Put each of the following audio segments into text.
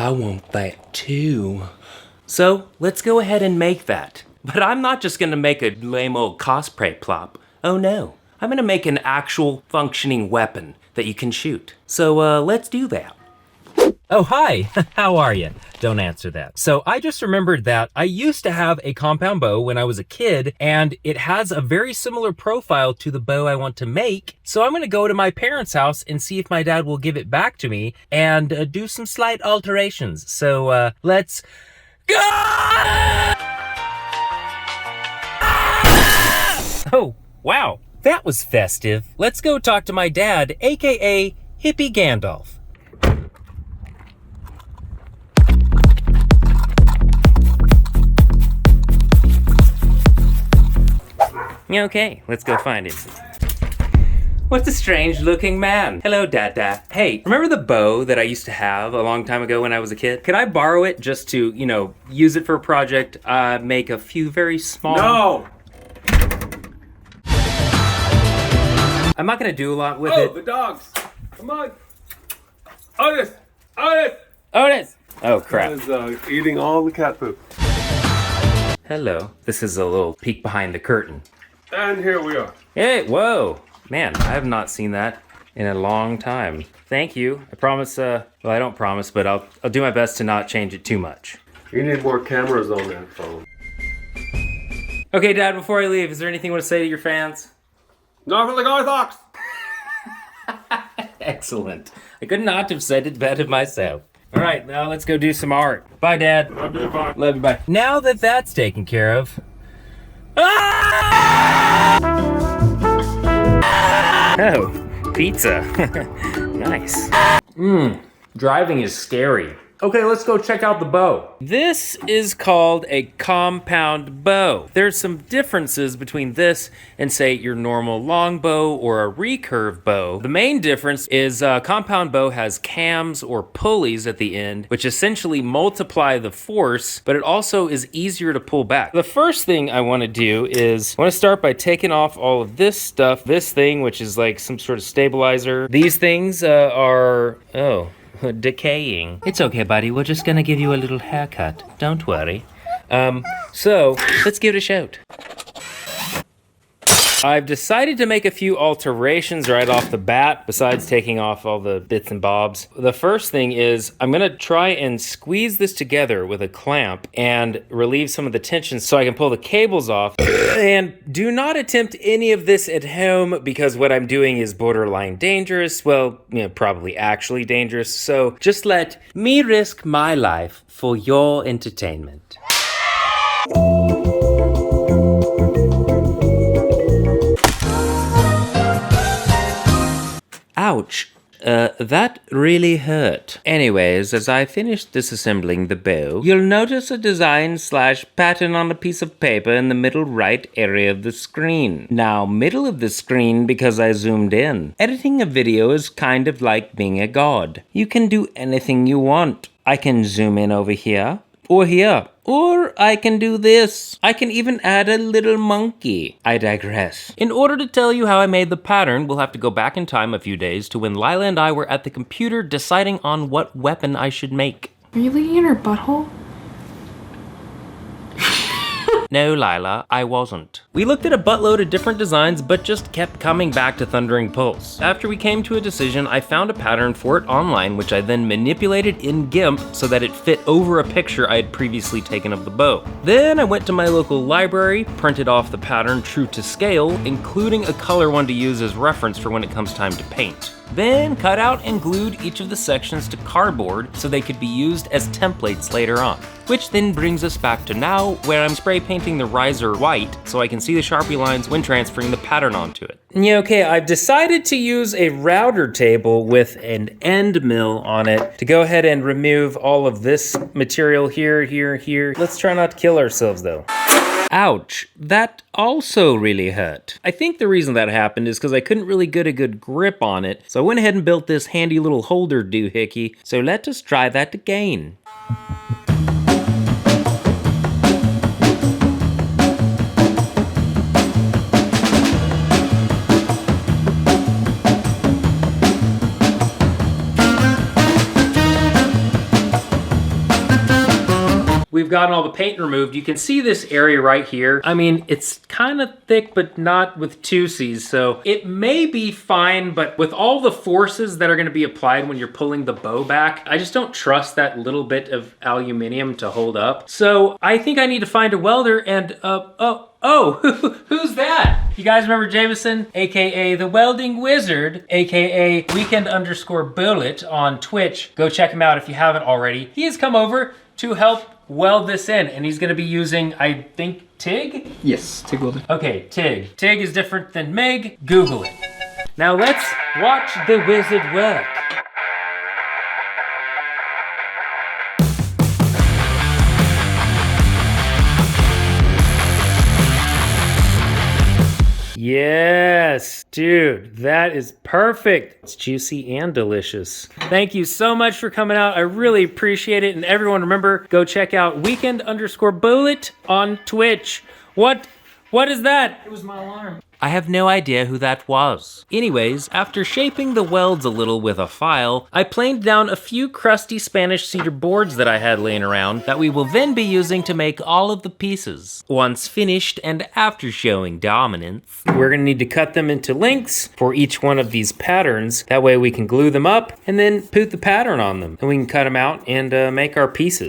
I want that too. So let's go ahead and make that. But I'm not just gonna make a lame old cosplay plop. Oh no, I'm gonna make an actual functioning weapon that you can shoot. So let's do that. Oh, hi, how are you? Don't answer that. So I just remembered that I used to have a compound bow when I was a kid, and it has a very similar profile to the bow I want to make. So I'm gonna go to my parents' house and see if my dad will give it back to me and do some slight alterations. So let's go! Oh, wow, that was festive. Let's go talk to my dad, AKA Hippie Gandalf. Okay, let's go find him. What's a strange looking man? Hello, Dada. Hey, remember the bow that I used to have a long time ago when I was a kid? Could I borrow it just to, use it for a project, make a few very small... No! I'm not gonna do a lot with Oh, it. the dogs! Come on! Otis! Otis! Otis! Oh, crap. Is eating all the cat poop. Hello. This is a little peek behind the curtain. And here we are. Hey, whoa. Man, I have not seen that in a long time. Thank you. I promise, well, I don't promise, but I'll do my best to not change it too much. You need more cameras on that phone. Okay, Dad, before I leave, is there anything you want to say to your fans? Not for the Orthodox! Excellent. I could not have said it better myself. All right, now let's go do some art. Bye, Dad. Love you, bye. Love you, bye. Now that that's taken care of... Oh, pizza. Nice. Driving is scary. Okay, let's go check out the bow. This is called a compound bow. There's some differences between this and, say, your normal longbow or a recurve bow. The main difference is a compound bow has cams or pulleys at the end, which essentially multiply the force, but it also is easier to pull back. The first thing I want to do is I want to start by taking off all of this stuff, this thing, which is like some sort of stabilizer. These things are, decaying. It's okay, buddy. We're just gonna give you a little haircut. Don't worry. So let's give it a shout. I've decided to make a few alterations right off the bat, besides taking off all the bits and bobs. The first thing is I'm gonna try and squeeze this together with a clamp and relieve some of the tension so I can pull the cables off. And do not attempt any of this at home because what I'm doing is borderline dangerous. Well, probably actually dangerous. So just let me risk my life for your entertainment. Ouch. That really hurt. Anyways, as I finished disassembling the bow, you'll notice a design/pattern on a piece of paper in the middle right area of the screen. Now, middle of the screen because I zoomed in. Editing a video is kind of like being a god. You can do anything you want. I can zoom in over here, or I can do this. I can even add a little monkey. I digress. In order to tell you how I made the pattern, we'll have to go back in time a few days to when Lila and I were at the computer deciding on what weapon I should make. Are you looking at her butthole? No, Lila, I wasn't. We looked at a buttload of different designs, but just kept coming back to Thundering Pulse. After we came to a decision, I found a pattern for it online, which I then manipulated in GIMP so that it fit over a picture I had previously taken of the bow. Then I went to my local library, printed off the pattern true to scale, including a color one to use as reference for when it comes time to paint. Then cut out and glued each of the sections to cardboard so they could be used as templates later on. Which then brings us back to now, where I'm spray painting the riser white so I can see the Sharpie lines when transferring the pattern onto it. Yeah, okay, I've decided to use a router table with an end mill on it to go ahead and remove all of this material here. Let's try not to kill ourselves though. Ouch, that also really hurt. I think the reason that happened is because I couldn't really get a good grip on it, so I went ahead and built this handy little holder doohickey, so let us try that again. we've gotten all the paint removed, you can see this area right here. I mean, it's kind of thick, but not with two C's, so it may be fine, but with all the forces that are gonna be applied when you're pulling the bow back, I just don't trust that little bit of aluminum to hold up. So I think I need to find a welder and, who's that? You guys remember Jameson, AKA the Welding Wizard, AKA Weekend_Bullet on Twitch. Go check him out if you haven't already. He has come over to help weld this in, and he's gonna be using, I think, TIG? Yes, TIG welder. Okay, TIG. TIG is different than MIG. Google it. Now let's watch the wizard work. Yes, dude, that is perfect. It's juicy and delicious. Thank you so much for coming out. I really appreciate it. And everyone, remember, go check out Weekend_Bullet on Twitch. What is that? It was my alarm. I have no idea who that was. Anyways, after shaping the welds a little with a file, I planed down a few crusty Spanish cedar boards that I had laying around that we will then be using to make all of the pieces. Once finished and after showing dominance, we're gonna need to cut them into lengths for each one of these patterns. That way we can glue them up and then put the pattern on them. And we can cut them out and make our pieces.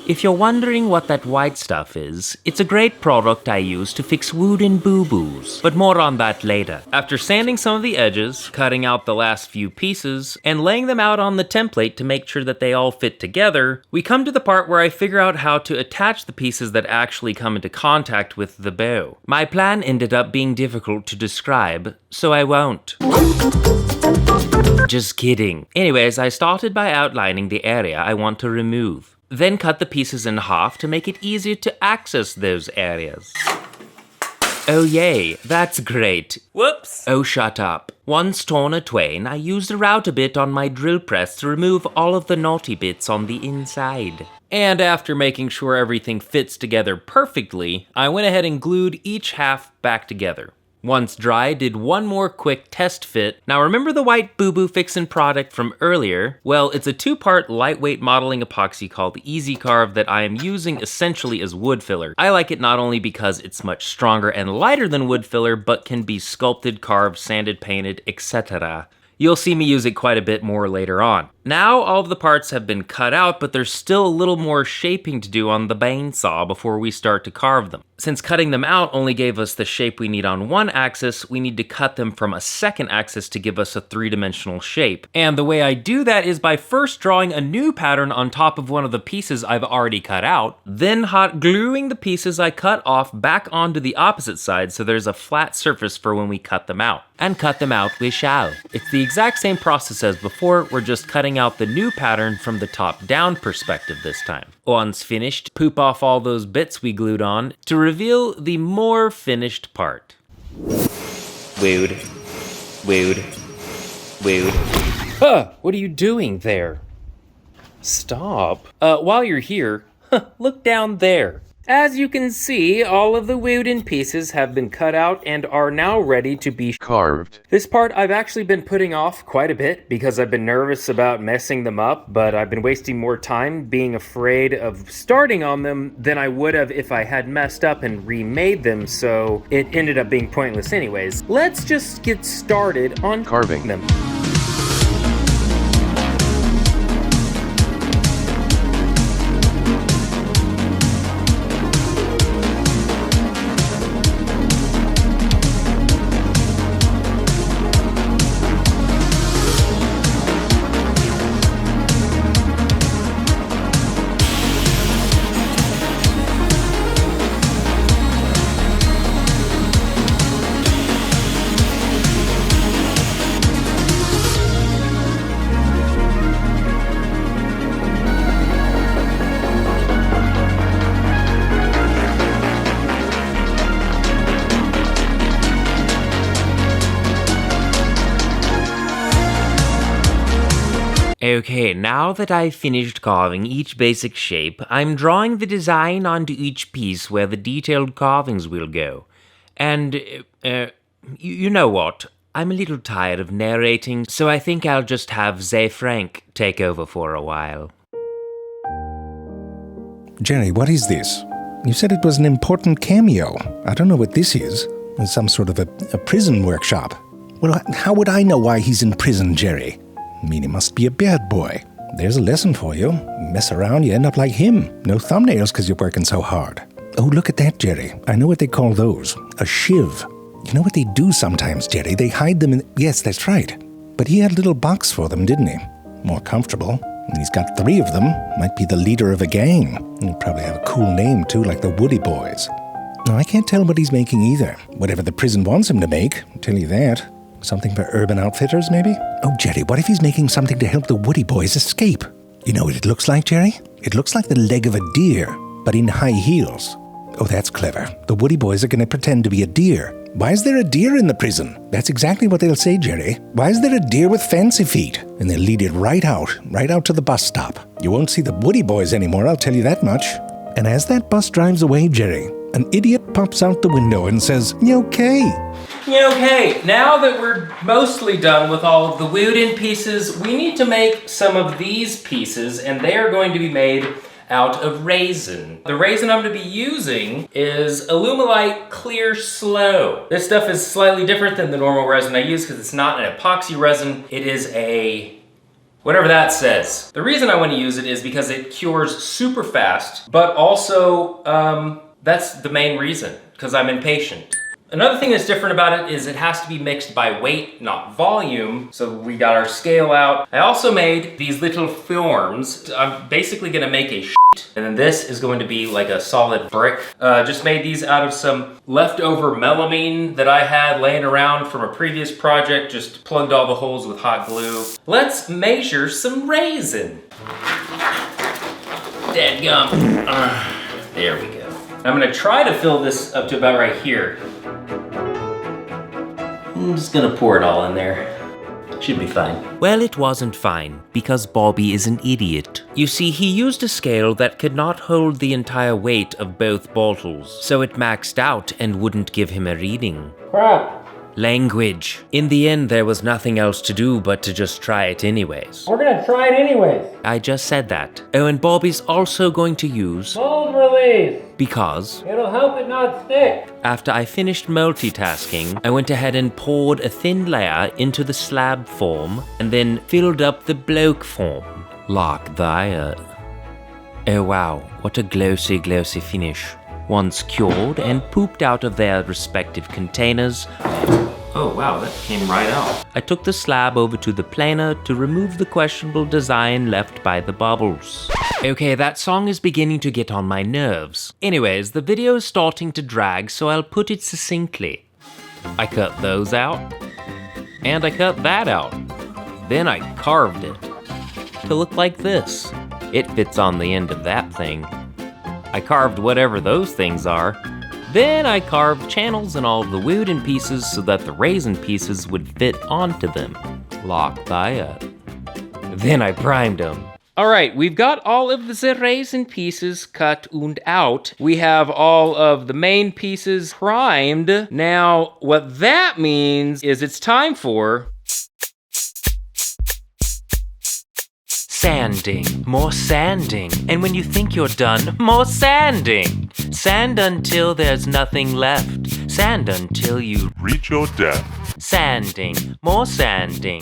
If you're wondering what that white stuff is, it's a great product I use to fix wooden boo-boos, but more on that later. After sanding some of the edges, cutting out the last few pieces, and laying them out on the template to make sure that they all fit together, we come to the part where I figure out how to attach the pieces that actually come into contact with the bow. My plan ended up being difficult to describe, so I won't. Just kidding. Anyways, I started by outlining the area I want to remove. Then cut the pieces in half to make it easier to access those areas. Oh yay, that's great. Whoops. Oh, shut up. Once torn a twain, I used a router bit on my drill press to remove all of the naughty bits on the inside. And after making sure everything fits together perfectly, I went ahead and glued each half back together. Once dry, did one more quick test fit. Now remember the white boo-boo fixin' product from earlier? Well, it's a two-part lightweight modeling epoxy called Easy Carve that I am using essentially as wood filler. I like it not only because it's much stronger and lighter than wood filler, but can be sculpted, carved, sanded, painted, etc. You'll see me use it quite a bit more later on. Now all of the parts have been cut out, but there's still a little more shaping to do on the bane saw before we start to carve them. Since cutting them out only gave us the shape we need on one axis, we need to cut them from a second axis to give us a three-dimensional shape. And the way I do that is by first drawing a new pattern on top of one of the pieces I've already cut out, then hot gluing the pieces I cut off back onto the opposite side so there's a flat surface for when we cut them out. And cut them out we shall. It's the exact same process as before, we're just cutting out the new pattern from the top-down perspective this time. Once finished, poop off all those bits we glued on to reveal the more finished part. Wooed. Wooed. Wooed. Huh, what are you doing there? Stop. While you're here, look down there. As you can see, all of the wooden pieces have been cut out and are now ready to be carved. This part I've actually been putting off quite a bit because I've been nervous about messing them up, but I've been wasting more time being afraid of starting on them than I would have if I had messed up and remade them, so it ended up being pointless anyways. Let's just get started on carving them. Okay, now that I've finished carving each basic shape, I'm drawing the design onto each piece where the detailed carvings will go. And, you know what? I'm a little tired of narrating, so I think I'll just have Zay Frank take over for a while. Jerry, what is this? You said it was an important cameo. I don't know what this is. It's some sort of a prison workshop. Well, how would I know why he's in prison, Jerry? I mean, he must be a bad boy. There's a lesson for you. Mess around, you end up like him. No thumbnails because you're working so hard. Oh, look at that, Jerry. I know what they call those. A shiv. You know what they do sometimes, Jerry? They hide them in... Yes, that's right. But he had a little box for them, didn't he? More comfortable. And he's got 3 of them. Might be the leader of a gang. He'll probably have a cool name, too, like the Woody Boys. No, I can't tell what he's making either. Whatever the prison wants him to make, I'll tell you that. Something for Urban Outfitters, maybe? Oh, Jerry, what if he's making something to help the Woody Boys escape? You know what it looks like, Jerry? It looks like the leg of a deer, but in high heels. Oh, that's clever. The Woody Boys are going to pretend to be a deer. Why is there a deer in the prison? That's exactly what they'll say, Jerry. Why is there a deer with fancy feet? And they'll lead it right out to the bus stop. You won't see the Woody Boys anymore, I'll tell you that much. And as that bus drives away, Jerry, an idiot pops out the window and says, "Okay." Okay, now that we're mostly done with all of the wooden pieces, we need to make some of these pieces, and they are going to be made out of resin. The resin I'm going to be using is Alumilite Clear Slow. This stuff is slightly different than the normal resin I use because it's not an epoxy resin. It is a... whatever that says. The reason I want to use it is because it cures super fast, but also, that's the main reason, because I'm impatient. Another thing that's different about it is it has to be mixed by weight, not volume. So we got our scale out. I also made these little forms. I'm basically gonna make a sheet, and then this is going to be like a solid brick. Just made these out of some leftover melamine that I had laying around from a previous project. Just plugged all the holes with hot glue. Let's measure some resin. Dadgum. There we go. I'm gonna try to fill this up to about right here. I'm just gonna pour it all in there. Should be fine. Well, it wasn't fine, because Bobby is an idiot. You see, he used a scale that could not hold the entire weight of both bottles, so it maxed out and wouldn't give him a reading. Crap. Language. In the end, there was nothing else to do but to just try it anyways. We're gonna try it anyways. I just said that. Oh, and Bobby's also going to use... Mold release. because... It'll help it not stick. After I finished multitasking, I went ahead and poured a thin layer into the slab form and then filled up the bloke form. Like that. Oh wow, what a glossy finish. Once cured and pooped out of their respective containers. Oh wow, that came right out. I took the slab over to the planer to remove the questionable design left by the bubbles. Okay, that song is beginning to get on my nerves. Anyways, the video is starting to drag, so I'll put it succinctly. I cut those out, and I cut that out. Then I carved it to look like this. It fits on the end of that thing. I carved whatever those things are. Then I carved channels in all of the wooden pieces so that the raisin pieces would fit onto them. Like that. Then I primed them. Alright, we've got all of the raisin pieces cut and out. We have all of the main pieces primed. Now, what that means is it's time for... sanding. More sanding. And when you think you're done, more sanding. Sand until there's nothing left. Sand until you reach your death. Sanding. More sanding.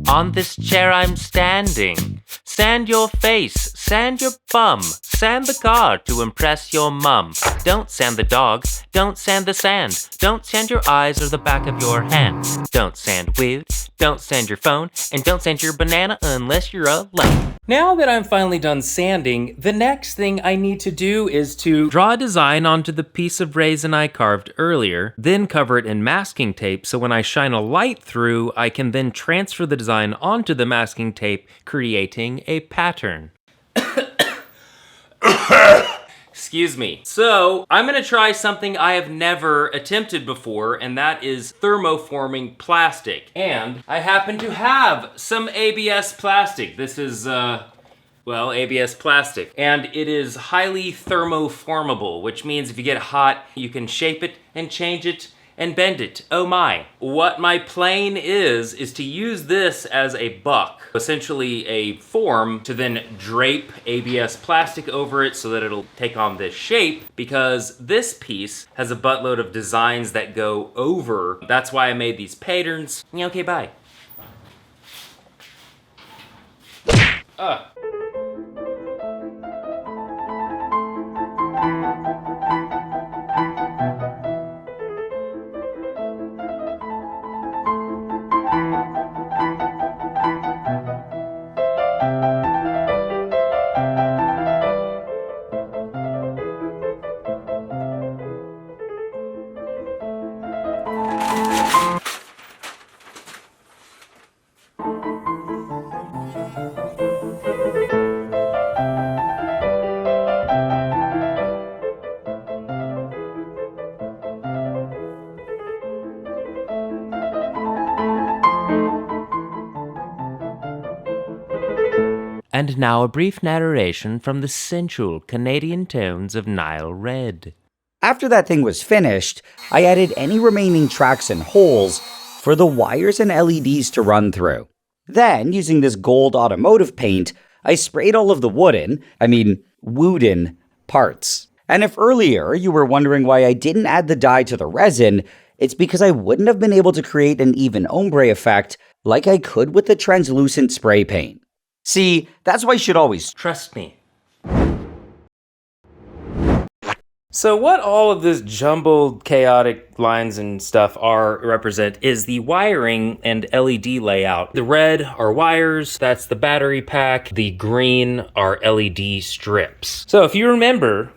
On this chair I'm standing. Sand your face. Sand your bum. Sand the car to impress your mum. Don't sand the dog. Don't sand the sand. Don't sand your eyes or the back of your hand. Don't sand wood. Don't sand your phone. And don't sand your banana unless you're alone. Now that I'm finally done sanding, the next thing I need to do is to draw a design onto the piece of raisin I carved earlier, then cover it in masking tape so when I shine a light through, I can then transfer the design onto the masking tape, creating a pattern. Excuse me. So, I'm gonna try something I have never attempted before, and that is thermoforming plastic. And I happen to have some ABS plastic. This is, well, ABS plastic. And it is highly thermoformable, which means if you get hot, you can shape it and change it and bend it. Oh my. What my plan is to use this as a buck, essentially a form to then drape ABS plastic over it so that it'll take on this shape, because this piece has a buttload of designs that go over. That's why I made these patterns. Yeah, okay, bye. And now a brief narration from the sensual Canadian tones of Nile Red. After that thing was finished, I added any remaining tracks and holes for the wires and LEDs to run through. Then, using this gold automotive paint, I sprayed all of the wooden parts. And if earlier you were wondering why I didn't add the dye to the resin, it's because I wouldn't have been able to create an even ombre effect like I could with the translucent spray paint. See, that's why you should always Trust me. So what all of this jumbled, chaotic lines and stuff represent is the wiring and LED layout. The red are wires, that's the battery pack. The green are LED strips. So if you remember,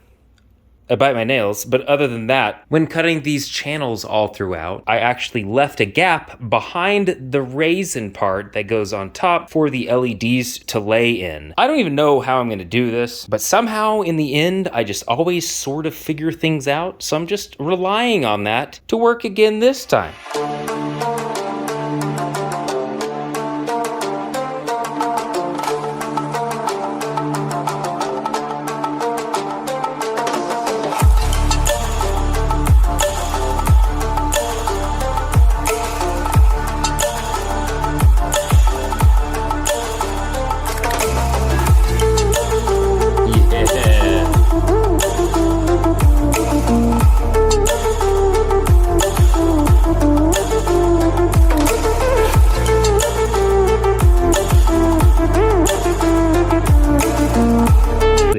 I bite my nails, but other than that, when cutting these channels all throughout, I actually left a gap behind the raisin part that goes on top for the LEDs to lay in. I don't even know how I'm gonna do this, but somehow in the end, I just always sort of figure things out, so I'm just relying on that to work again this time.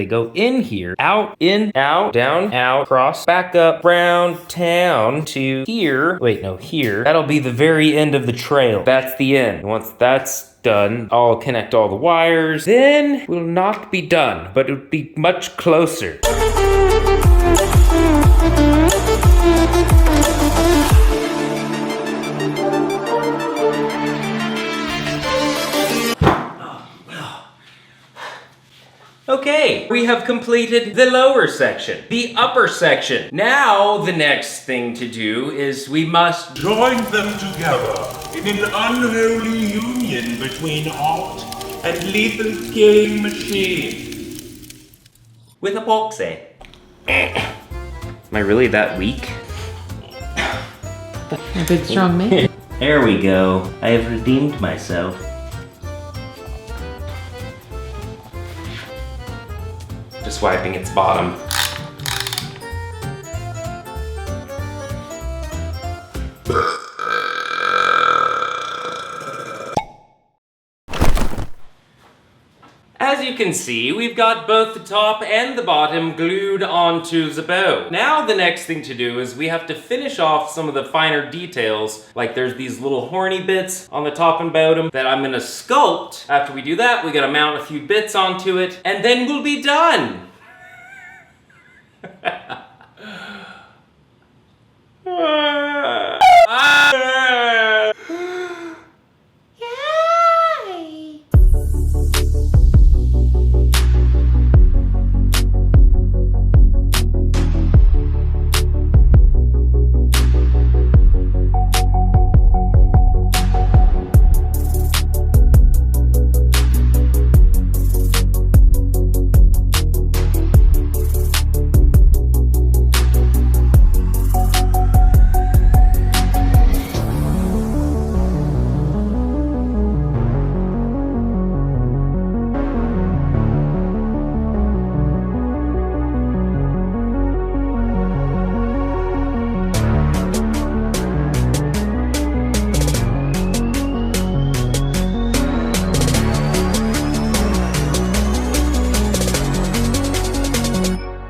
Go in here, out, in, out, down, out, cross, back up, round, town to here. Wait, no, here. That'll be the very end of the trail. That's the end. Once that's done, I'll connect all the wires. Then we'll not be done, but it'll be much closer. Okay, we have completed the lower section, the upper section. Now, the next thing to do is we must join them together in an unholy union between art and lethal killing machine. with a boxy. Am I really that weak? A big strong man. There we go. I have redeemed myself. Just wiping its bottom. As you can see, we've got both the top and the bottom glued onto the bow. Now the next thing to do is we have to finish off some of the finer details, like there's these little horny bits on the top and bottom that I'm gonna sculpt. After we do that, we gotta mount a few bits onto it, and then we'll be done!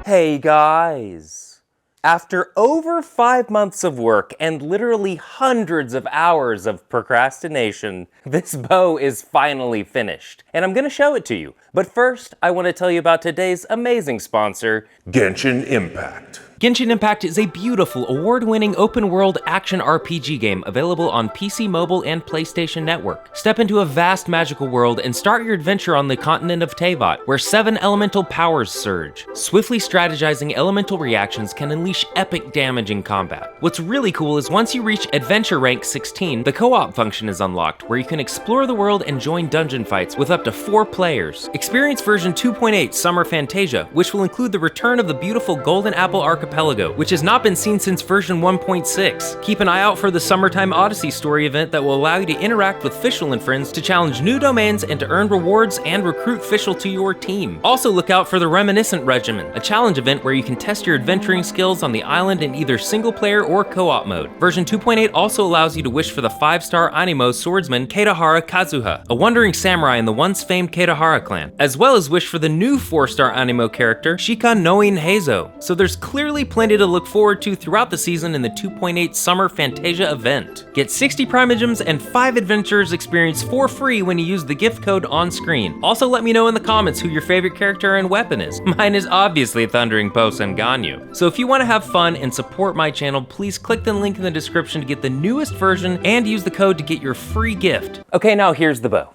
Hey guys! After over 5 months of work and literally hundreds of hours of procrastination, this bow is finally finished, and I'm gonna show it to you. But first, I want to tell you about today's amazing sponsor, Genshin Impact. Genshin Impact is a beautiful, award-winning open-world action RPG game available on PC, mobile, and PlayStation Network. Step into a vast magical world and start your adventure on the continent of Teyvat, where 7 elemental powers surge. Swiftly strategizing elemental reactions can unleash epic damage in combat. What's really cool is once you reach adventure rank 16, the co-op function is unlocked, where you can explore the world and join dungeon fights with up to 4 players. Experience version 2.8 Summer Fantasia, which will include the return of the beautiful Golden Apple Archipelago, which has not been seen since version 1.6. Keep an eye out for the Summertime Odyssey story event that will allow you to interact with Fischl and friends to challenge new domains and to earn rewards and recruit Fischl to your team. Also look out for the Reminiscent Regimen, a challenge event where you can test your adventuring skills on the island in either single player or co-op mode. Version 2.8 also allows you to wish for the 5-star animo swordsman Keitahara Kazuha, a wandering samurai in the once famed Keitahara clan, as well as wish for the new 4-star animo character Shikan Noin Heizo. So there's clearly plenty to look forward to throughout the season in the 2.8 Summer Fantasia event. Get 60 Primogems and 5 Adventures experience for free when you use the gift code on screen. Also let me know in the comments who your favorite character and weapon is. Mine is obviously Thundering Post and Ganyu. So if you want to have fun and support my channel, please click the link in the description to get the newest version and use the code to get your free gift. Okay, now here's the bow.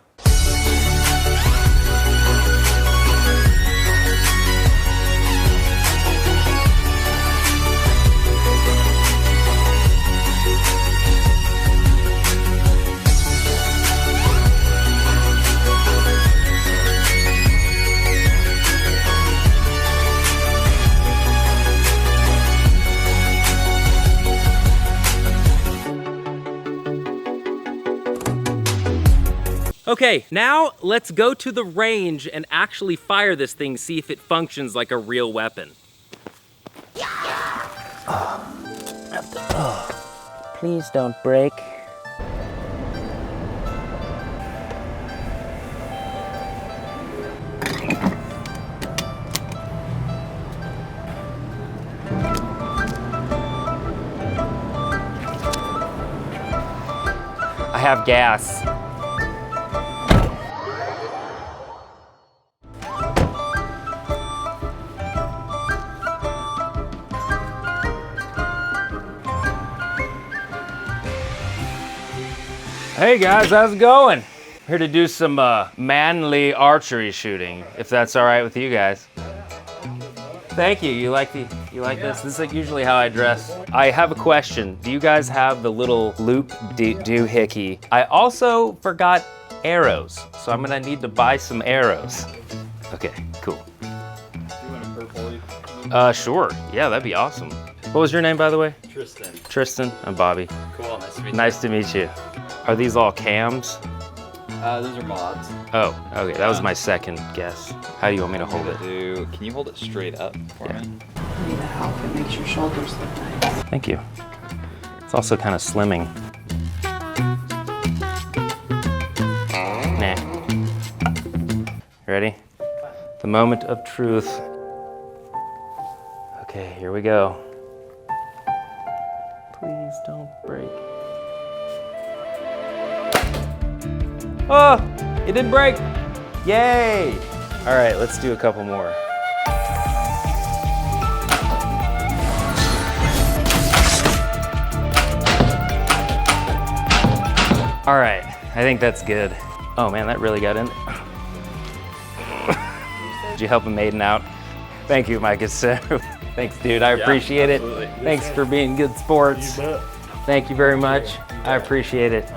Okay, now let's go to the range and actually fire this thing, see if it functions like a real weapon. Please don't break. I have gas. Hey guys, how's it going? Here to do some manly archery shooting, if that's all right with you guys. Thank you. You like this? This is like usually how I dress. I have a question. Do you guys have the little loop doohickey? I also forgot arrows, so I'm gonna need to buy some arrows. Okay, cool. You want a purple? Sure. Yeah, that'd be awesome. What was your name, by the way? Tristan. Tristan. I'm Bobby. Cool, nice to meet you. Nice to meet you. Are these all cams? Those are mods. Oh, okay. That was my second guess. How do you want me to hold it? Can you hold it straight up for me? Need the help. It makes your shoulders look nice. Thank you. It's also kind of slimming. Nah. Ready? The moment of truth. Okay, here we go. Please don't break. Oh, it didn't break. Yay. All right, let's do a couple more. All right, I think that's good. Oh man, that really got in. Did you help a maiden out? Thank you, Mike. Thanks, dude. I appreciate it. Thanks for being good sports. Thank you very much. I appreciate it.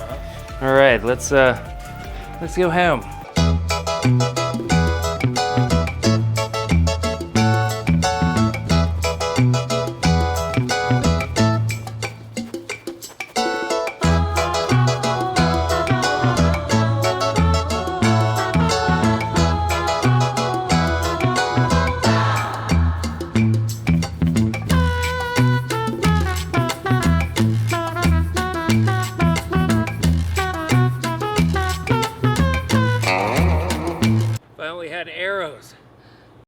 All right, let's go home.